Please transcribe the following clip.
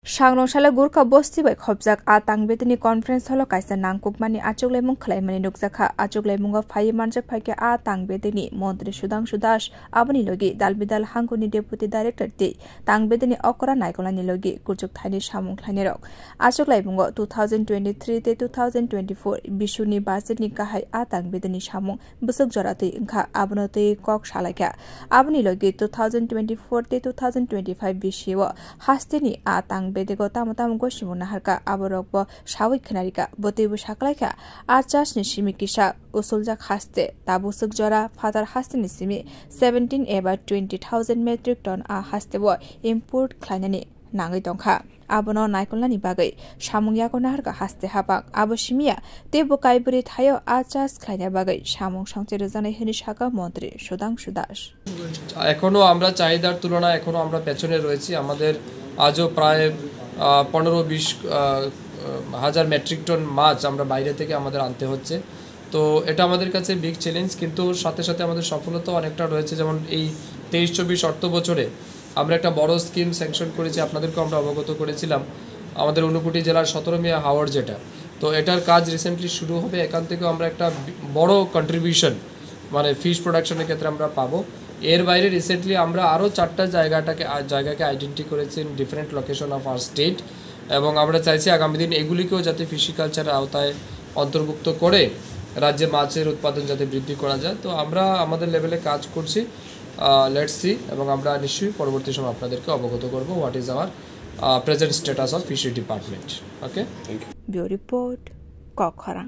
Sangrongshale Gurkha Bosti by Khobjak Atang Betini Conference Holo Kaisa Nangkukmani Achuglemung Klaimani Nukzakha Achuglemunga Fayimanjak Phake Atang Betini Montri Sudang Sudash Abani Logi Dalbidal Hanguni Deputy Director T Tang Betini Okora Naikolani Logi Kurjuk Thani Shamung Klanirok Achuglemungo 2023 te 2024 Bishuni Basini Kahai Atang Betini Shamung Busuk Jorati Inka Abanote Kok Shalaka Abani Logi 2024 te 2025 Bishiwa Hastini Atang Bedego Tamatam Goshimuna Harka Aborokbo Shawi Kanarika Botibu Shaklaika Archas Nishimikisha Usuljak Haste Tabusuk Jora Father Hastinisimi 17 eba 20,000 metric ton a Hastewo import Klanani Nangi Donka Abono Naikolani Bagai Shamung Yakona Harka Haste Habak Aboshimia Tebu Kaiburi Tayo Archas Klania Bagai Shamung Shangteruzane Hinishaka Montri Sudang Sudash এখনো আমরা চাহিদার তুলনায় এখনো আমরা পেছনে রয়েছি আমাদের আজও প্রায় 15-20 হাজার মেট্রিক টন মাছ আমরা বাইরে থেকে আমাদের আনতে হচ্ছে তো এটা আমাদের কাছে বিগ চ্যালেঞ্জ কিন্তু সাথে সাথে আমাদের সফলতা অনেকটা রয়েছে যেমন এই 23-24 অর্থ বছরে আমরা একটা বড় স্কিম স্যাংশন করেছি আপনাদেরকে আমরা অবগত করেছিলাম আমাদের ঊনকোটি জেলার 17 মিয়া হাওর যেটা তো এটার কাজ রিসেন্টলি শুরু হবে এখান থেকে আমরা একটা বড় কন্ট্রিবিউশন মানে ফিশ প্রোডাকশনের ক্ষেত্রে আমরা পাবো এর বাইরে রিসেন্টলি আমরা আরো 4টা জায়গাকে আইডেন্টিফাই করেছি in different location of our state এবং আমরা চাইছি আগামী দিন এগুলিকেও যাতে ফিশিকালচারের আওতায় অন্তর্ভুক্ত করে রাজ্যে মাছের উৎপাদন যাতে বৃদ্ধি করা যায় তো আমরা আমাদের লেভেলে কাজ করছি লেটস সি এবং আমরা নিশ্চয়ই পরবর্তী সময় আপনাদেরকে অবগত করব what is our present status of fishery department okay thank you bureau report কখরা